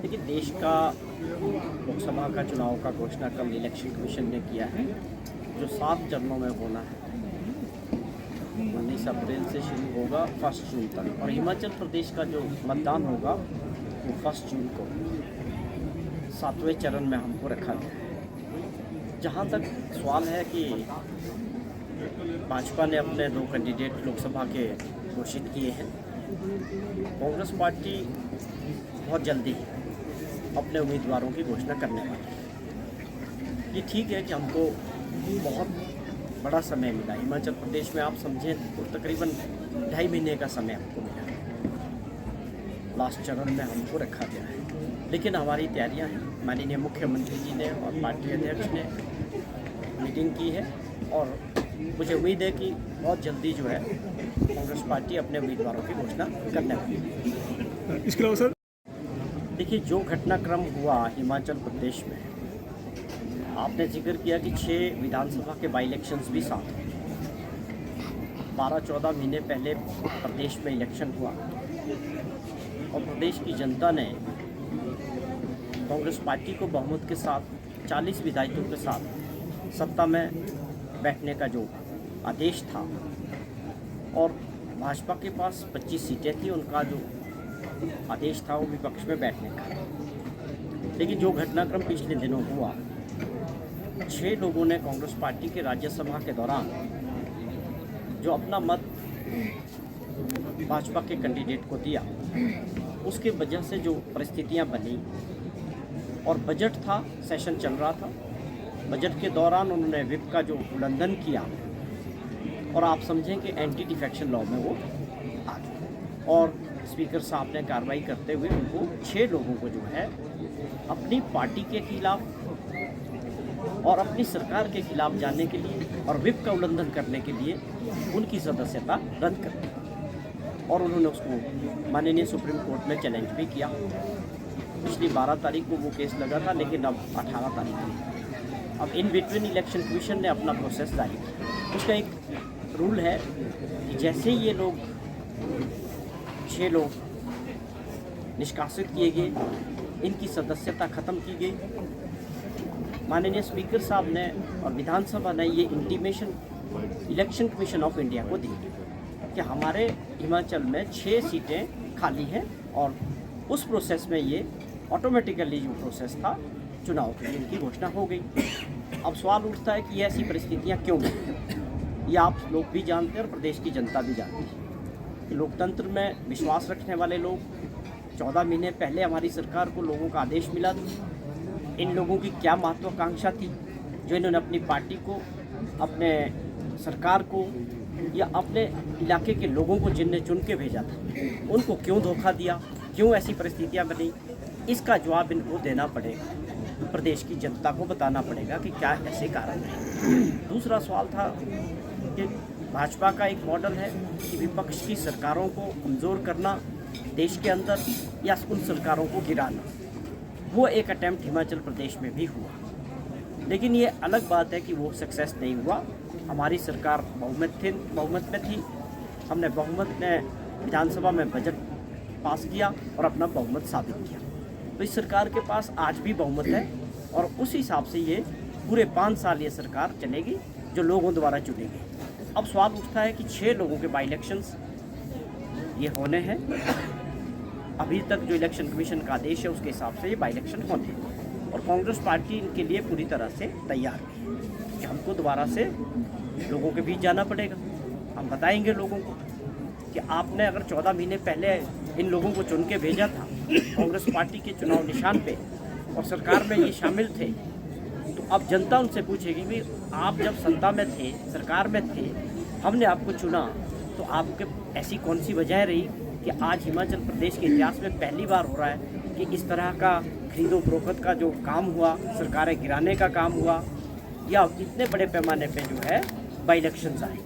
देखिए, देश का लोकसभा का चुनाव का घोषणा कल इलेक्शन कमीशन ने किया है, जो 7 चरणों में होना है। 19 अप्रैल से शुरू होगा 1 जून तक, और हिमाचल प्रदेश का जो मतदान होगा वो 1 जून को 7वें चरण में हमको रखा गया है। जहाँ तक सवाल है कि भाजपा ने अपने 2 कैंडिडेट लोकसभा के घोषित किए हैं, कांग्रेस पार्टी बहुत जल्दी अपने उम्मीदवारों की घोषणा करने वाली है। ये ठीक है कि हमको बहुत बड़ा समय मिला। हिमाचल प्रदेश में आप समझें तो तकरीबन 2.5 महीने का समय हमको मिला। लास्ट चरण में हमको रखा गया है, लेकिन हमारी तैयारियां हैं। माननीय मुख्यमंत्री जी ने और पार्टी अध्यक्ष ने मीटिंग की है, और मुझे उम्मीद है कि बहुत जल्दी जो है कांग्रेस पार्टी अपने उम्मीदवारों की घोषणा करने वाली है। इसके अलावा सर, देखिए, जो घटनाक्रम हुआ हिमाचल प्रदेश में, आपने जिक्र किया कि 6 विधानसभा के बाई इलेक्शंस भी साथ हैं। 12-14 महीने पहले प्रदेश में इलेक्शन हुआ और प्रदेश की जनता ने कांग्रेस पार्टी को बहुमत के साथ 40 विधायकों के साथ सत्ता में बैठने का जो आदेश था, और भाजपा के पास 25 सीटें थी, उनका जो आदेश था वो विपक्ष में बैठने का। लेकिन जो घटनाक्रम पिछले दिनों हुआ, 6 लोगों ने कांग्रेस पार्टी के राज्यसभा के दौरान जो अपना मत भाजपा के कैंडिडेट को दिया, उसके वजह से जो परिस्थितियां बनी, और बजट था, सेशन चल रहा था, बजट के दौरान उन्होंने विप का जो उल्लंघन किया, और आप समझें कि एंटी डिफेक्शन लॉ में वो आ गए, और स्पीकर साहब ने कार्रवाई करते हुए उनको 6 लोगों को जो है अपनी पार्टी के खिलाफ और अपनी सरकार के खिलाफ जाने के लिए और विप का उल्लंघन करने के लिए उनकी सदस्यता रद्द कर दी, और उन्होंने उसको माननीय सुप्रीम कोर्ट में चैलेंज भी किया। पिछली 12 तारीख को वो केस लगा था, लेकिन अब 18 तारीख को अब इन बिटवीन इलेक्शन कमीशन ने अपना प्रोसेस जारी किया। उसका एक रूल है कि जैसे ये लोग 6 लोग निष्कासित किए गए, इनकी सदस्यता ख़त्म की गई, माननीय स्पीकर साहब ने और विधानसभा ने ये intimation election commission of India को दी कि हमारे हिमाचल में 6 सीटें खाली हैं, और उस प्रोसेस में ये ऑटोमेटिकली जो प्रोसेस था चुनाव के लिए इनकी घोषणा हो गई। अब सवाल उठता है कि ये ऐसी परिस्थितियाँ क्यों हैं? ये आप लोग भी जानते हैं और प्रदेश की जनता भी जानती है कि लोकतंत्र में विश्वास रखने वाले लोग, 14 महीने पहले हमारी सरकार को लोगों का आदेश मिला था। इन लोगों की क्या महत्वाकांक्षा थी जो इन्होंने अपनी पार्टी को, अपने सरकार को, या अपने इलाके के लोगों को जिनने चुन के भेजा था, उनको क्यों धोखा दिया, क्यों ऐसी परिस्थितियां बनी? इसका जवाब इनको देना पड़ेगा, प्रदेश की जनता को बताना पड़ेगा कि क्या ऐसे कारण हैं। दूसरा सवाल था कि भाजपा का एक मॉडल है कि विपक्ष की सरकारों को कमज़ोर करना देश के अंदर, या उन सरकारों को गिराना। वो एक अटैम्प्ट हिमाचल प्रदेश में भी हुआ, लेकिन ये अलग बात है कि वो सक्सेस नहीं हुआ। हमारी सरकार बहुमत में थी, हमने बहुमत में विधानसभा में बजट पास किया और अपना बहुमत साबित किया। तो इस सरकार के पास आज भी बहुमत है, और उस हिसाब से ये पूरे 5 साल ये सरकार चलेगी जो लोगों द्वारा चुनी गई। अब सवाल उठता है कि 6 लोगों के बाई इलेक्शंस ये होने हैं। अभी तक जो इलेक्शन कमीशन का आदेश है उसके हिसाब से ये बाई इलेक्शन होने हैं, और कांग्रेस पार्टी इनके लिए पूरी तरह से तैयार है कि हमको दोबारा से लोगों के बीच जाना पड़ेगा। हम बताएंगे लोगों को कि आपने अगर 14 महीने पहले इन लोगों को चुन के भेजा था कांग्रेस पार्टी के चुनाव निशान पे, और सरकार में ये शामिल थे, तो अब जनता उनसे पूछेगी भी आप जब सत्ता में थे, सरकार में थे, हमने आपको चुना, तो आपके ऐसी कौन सी वजह रही कि आज हिमाचल प्रदेश के इतिहास में पहली बार हो रहा है कि इस तरह का खरीदो फरोख्त का जो काम हुआ, सरकारें गिराने का काम हुआ, या इतने बड़े पैमाने पे जो है बाई इलेक्शंस आए।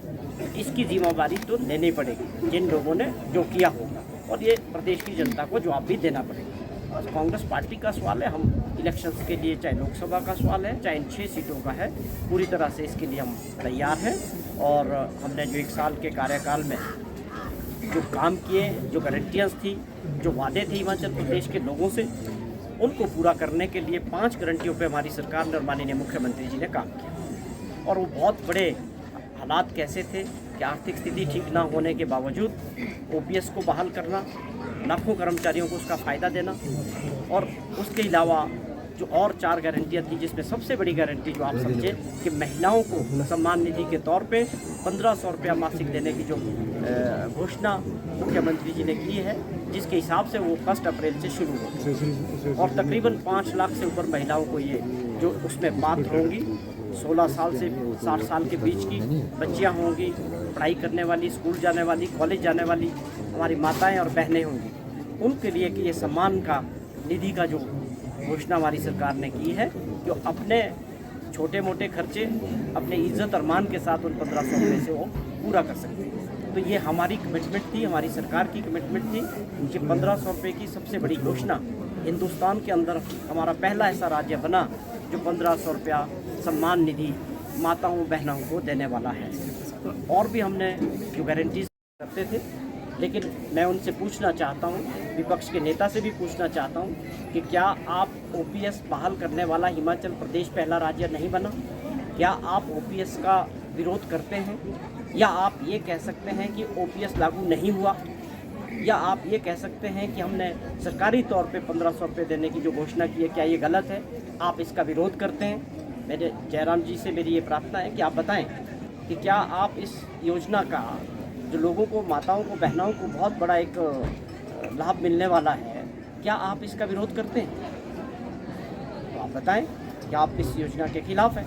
इसकी जिम्मेदारी तो लेनी पड़ेगी जिन लोगों ने जो किया होगा, और ये प्रदेश की जनता को जवाब भी देना पड़ेगा। कांग्रेस पार्टी का सवाल है, हम इलेक्शंस के लिए, चाहे लोकसभा का सवाल है, चाहे इन 6 सीटों का है, पूरी तरह से इसके लिए हम तैयार हैं। और हमने जो 1 साल के कार्यकाल में जो काम किए, जो गारंटियाँ थी, जो वादे थे हिमाचल प्रदेश के लोगों से, उनको पूरा करने के लिए 5 गारंटियों पे हमारी सरकार ने और माननीय मुख्यमंत्री जी ने काम किया। और वो बहुत बड़े हालात कैसे थे कि आर्थिक स्थिति ठीक ना होने के बावजूद ओपीएस को बहाल करना, लाखों कर्मचारियों को उसका फ़ायदा देना, और उसके अलावा जो और 4 गारंटियाँ थी, जिसमें सबसे बड़ी गारंटी जो आप समझे कि महिलाओं को सम्मान निधि के तौर पे 1500 रुपया मासिक देने की जो घोषणा मुख्यमंत्री जी ने की है, जिसके हिसाब से वो 1 अप्रैल से शुरू हो, और तकरीबन 5 लाख से ऊपर महिलाओं को ये जो उसमें पात्र होंगी, 16 साल से 60 साल के बीच की बच्चियाँ होंगी, पढ़ाई करने वाली, स्कूल जाने वाली, कॉलेज जाने वाली हमारी माताएँ और बहनें होंगी, उनके लिए कि ये सम्मान का निधि का जो घोषणा हमारी सरकार ने की है, जो अपने छोटे मोटे खर्चे अपने इज्जत और मान के साथ उन 1500 रुपये से वो पूरा कर सकते हैं। तो ये हमारी कमिटमेंट थी, हमारी सरकार की कमिटमेंट थी कि 1500 रुपये की सबसे बड़ी घोषणा, हिंदुस्तान के अंदर हमारा पहला ऐसा राज्य बना जो 1500 रुपया सम्मान निधि माताओं बहनों को देने वाला है। और भी हमने जो गारंटीज करते थे, लेकिन मैं उनसे पूछना चाहता हूं, विपक्ष के नेता से भी पूछना चाहता हूं कि क्या आप ओपीएस बहाल करने वाला हिमाचल प्रदेश पहला राज्य नहीं बना? क्या आप ओपीएस का विरोध करते हैं? या आप ये कह सकते हैं कि ओपीएस लागू नहीं हुआ? या आप ये कह सकते हैं कि हमने सरकारी तौर पे 1500 रुपये देने की जो घोषणा की है, क्या ये गलत है? आप इसका विरोध करते हैं? मेरे जयराम जी से मेरी ये प्रार्थना है कि आप बताएं कि क्या आप इस योजना का, जो लोगों को, माताओं को, बहनों को बहुत बड़ा एक लाभ मिलने वाला है, क्या आप इसका विरोध करते हैं? तो आप बताएं कि आप इस योजना के खिलाफ हैं।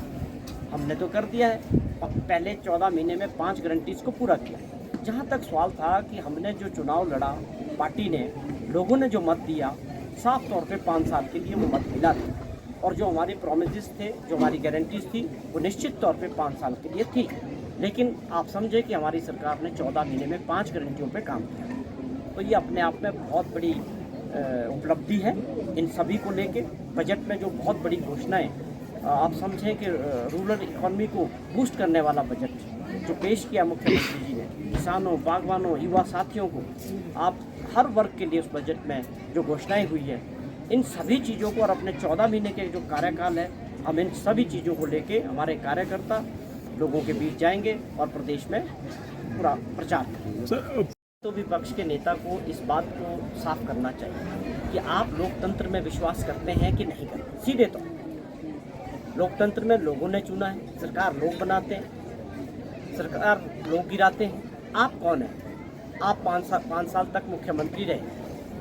हमने तो कर दिया है, पहले 14 महीने में 5 गारंटीज़ को पूरा किया। जहाँ तक सवाल था कि हमने जो चुनाव लड़ा, पार्टी ने, लोगों ने जो मत दिया, साफ तौर पे 5 साल के लिए वो मत मिला था, और जो हमारे प्रॉमिसेस थे, जो हमारी गारंटीज़ थी, वो निश्चित तौर पे 5 साल के लिए थी। लेकिन आप समझे कि हमारी सरकार ने 14 महीने में 5 गारंटियों पे काम किया, तो ये अपने आप में बहुत बड़ी उपलब्धि है। इन सभी को लेके बजट में जो बहुत बड़ी घोषणाएं, आप समझें कि रूरल इकॉनमी को बूस्ट करने वाला बजट जो पेश किया मुख्यमंत्री जी ने, किसानों, बागवानों, युवा साथियों को, आप हर वर्ग के लिए उस बजट में जो घोषणाएँ हुई है, इन सभी चीज़ों को, और अपने 14 महीने के जो कार्यकाल है, हम इन सभी चीज़ों को लेके हमारे कार्यकर्ता लोगों के बीच जाएंगे और प्रदेश में पूरा प्रचार करेंगे। तो विपक्ष के नेता को इस बात को साफ करना चाहिए कि आप लोकतंत्र में विश्वास करते हैं कि नहीं करते। सीधे तो लोकतंत्र में लोगों ने चुना है, सरकार लोग बनाते हैं, सरकार लोग गिराते हैं। आप कौन हैं? आप 5 साल तक मुख्यमंत्री रहे,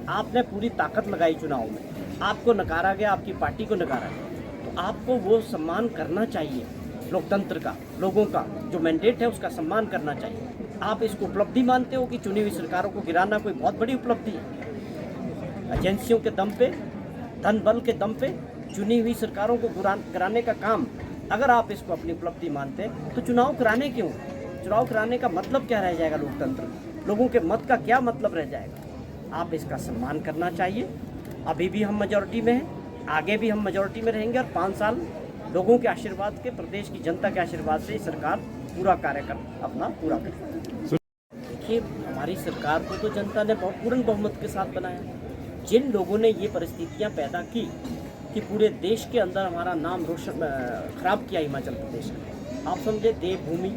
आपने पूरी ताकत लगाई चुनाव में, आपको नकारा गया, आपकी पार्टी को नकारा गया, तो आपको वो सम्मान करना चाहिए। लोकतंत्र का, लोगों का जो मैंडेट है उसका सम्मान करना चाहिए। आप इसको उपलब्धि मानते हो कि चुनी हुई सरकारों को गिराना कोई बहुत बड़ी उपलब्धि है? एजेंसियों के दम पे, धन बल के दम पे चुनी हुई सरकारों को गिराने का काम, अगर आप इसको अपनी उपलब्धि मानते हैं तो चुनाव कराने क्यों? चुनाव कराने का मतलब क्या रह जाएगा? लोकतंत्र, लोगों के मत का क्या मतलब रह जाएगा? आप इसका सम्मान करना चाहिए। अभी भी हम मेजॉरिटी में हैं, आगे भी हम मेजॉरिटी में रहेंगे, और 5 साल लोगों के आशीर्वाद के, प्रदेश की जनता के आशीर्वाद से सरकार पूरा कार्यक्रम अपना पूरा करेगी। देखिए, हमारी सरकार को तो जनता ने पूर्ण बहुमत के साथ बनाया। जिन लोगों ने ये परिस्थितियां पैदा की कि पूरे देश के अंदर हमारा नाम रोशन खराब किया हिमाचल प्रदेश का, आप समझे देवभूमि,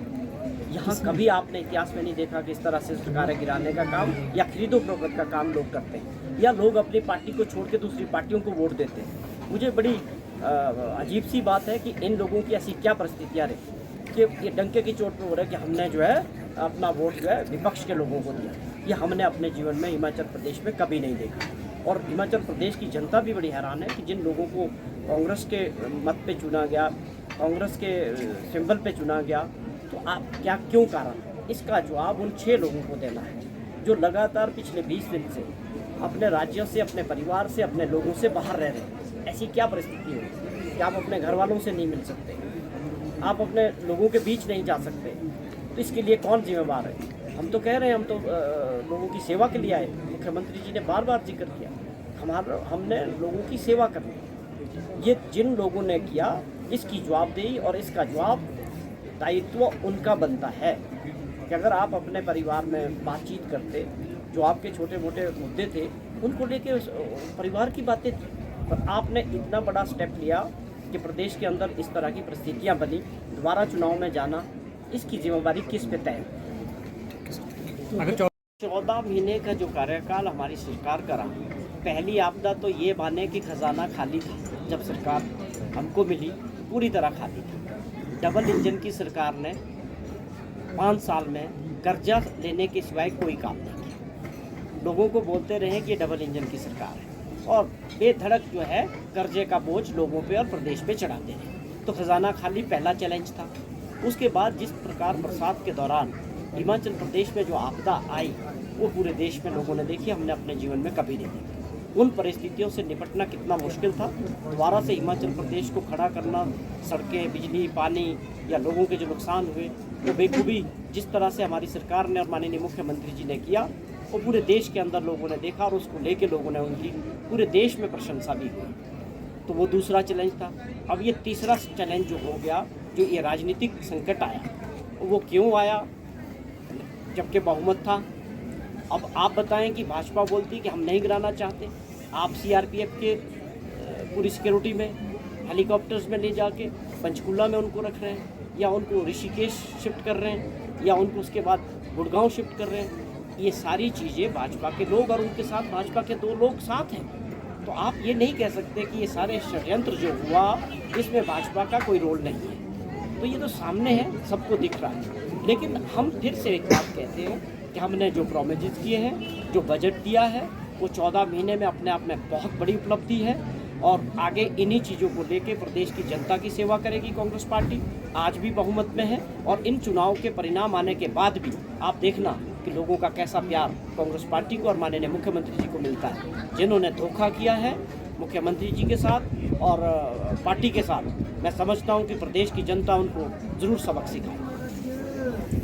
यहाँ कभी आपने इतिहास में नहीं देखा कि इस तरह से सरकारें गिराने का काम या खरीदो फरोख्त का काम लोग करते हैं, या लोग अपनी पार्टी को छोड़ के दूसरी पार्टियों को वोट देते हैं। मुझे बड़ी अजीब सी बात है कि इन लोगों की ऐसी क्या परिस्थितियाँ रही कि ये डंके की चोट पे हो रहा है कि हमने जो है अपना वोट जो है विपक्ष के लोगों को दिया। ये हमने अपने जीवन में हिमाचल प्रदेश में कभी नहीं देखा। और हिमाचल प्रदेश की जनता भी बड़ी हैरान है कि जिन लोगों को कांग्रेस के मत पे चुना गया, कांग्रेस के सिंबल पे चुना गया, तो आप क्या क्यों कारण? इसका जवाब उन 6 लोगों को देना है जो लगातार पिछले 20 दिन से अपने राज्यों से, अपने परिवार से, अपने लोगों से बाहर रह रहे हैं। ऐसी क्या परिस्थिति है कि आप अपने घर वालों से नहीं मिल सकते, आप अपने लोगों के बीच नहीं जा सकते? तो इसके लिए कौन जिम्मेवार है? हम तो कह रहे हैं, हम तो लोगों की सेवा के लिए आए। मुख्यमंत्री जी ने बार बार जिक्र किया, हमने लोगों की सेवा करनी। ये जिन लोगों ने किया, इसकी जवाबदेही और इसका जवाब दायित्व उनका बनता है कि अगर आप अपने परिवार में बातचीत करते, जो आपके छोटे मोटे मुद्दे थे उनको लेके परिवार की बातें थी, पर आपने इतना बड़ा स्टेप लिया कि प्रदेश के अंदर इस तरह की परिस्थितियां बनी, दोबारा चुनाव में जाना, इसकी जिम्मेदारी किस पे तय? अगर 14 महीने का जो कार्यकाल हमारी सरकार का रहा, पहली आपदा तो ये माने कि खजाना खाली था। जब सरकार हमको मिली पूरी तरह खाली था। डबल इंजन की सरकार ने 5 साल में कर्जा लेने के सिवाय कोई काम नहीं किया। लोगों को बोलते रहे कि ये डबल इंजन की सरकार है और बेधड़क जो है कर्जे का बोझ लोगों पे और प्रदेश पे चढ़ाते रहे। तो खजाना खाली पहला चैलेंज था। उसके बाद जिस प्रकार बरसात के दौरान हिमाचल प्रदेश में जो आपदा आई वो पूरे देश में लोगों ने देखी, हमने अपने जीवन में कभी नहीं देखी। उन परिस्थितियों से निपटना कितना मुश्किल था। दोबारा से हिमाचल प्रदेश को खड़ा करना, सड़कें, बिजली, पानी या लोगों के जो नुकसान हुए वो बेखूबी जिस तरह से हमारी सरकार ने और माननीय मुख्यमंत्री जी ने किया वो पूरे देश के अंदर लोगों ने देखा और उसको लेके लोगों ने उनकी पूरे देश में प्रशंसा भी हुई। तो वो दूसरा चैलेंज था। अब ये तीसरा चैलेंज जो हो गया, जो ये राजनीतिक संकट आया, वो क्यों आया जबकि बहुमत था? अब आप बताएं कि भाजपा बोलती कि हम नहीं गिराना चाहते, आप सीआरपीएफ के पूरी सिक्योरिटी में हेलीकॉप्टर्स में ले जाके पंचकुला में उनको रख रहे हैं या उनको ऋषिकेश शिफ्ट कर रहे हैं या उनको उसके बाद गुड़गांव शिफ्ट कर रहे हैं। ये सारी चीज़ें भाजपा के लोग और उनके साथ भाजपा के 2 लोग साथ हैं। तो आप ये नहीं कह सकते कि ये सारे षड्यंत्र जो हुआ इसमें भाजपा का कोई रोल नहीं है। तो ये तो सामने है, सबको दिख रहा है। लेकिन हम फिर से एक बात कहते हैं कि हमने जो प्रोमिस किए हैं, जो बजट दिया है, वो 14 महीने में अपने आप में बहुत बड़ी उपलब्धि है और आगे इन्हीं चीज़ों को लेके प्रदेश की जनता की सेवा करेगी कांग्रेस पार्टी। आज भी बहुमत में है और इन चुनाव के परिणाम आने के बाद भी आप देखना कि लोगों का कैसा प्यार कांग्रेस पार्टी को और माननीय मुख्यमंत्री जी को मिलता है। जिन्होंने धोखा किया है मुख्यमंत्री जी के साथ और पार्टी के साथ, मैं समझता हूँ कि प्रदेश की जनता उनको ज़रूर सबक सिखाए।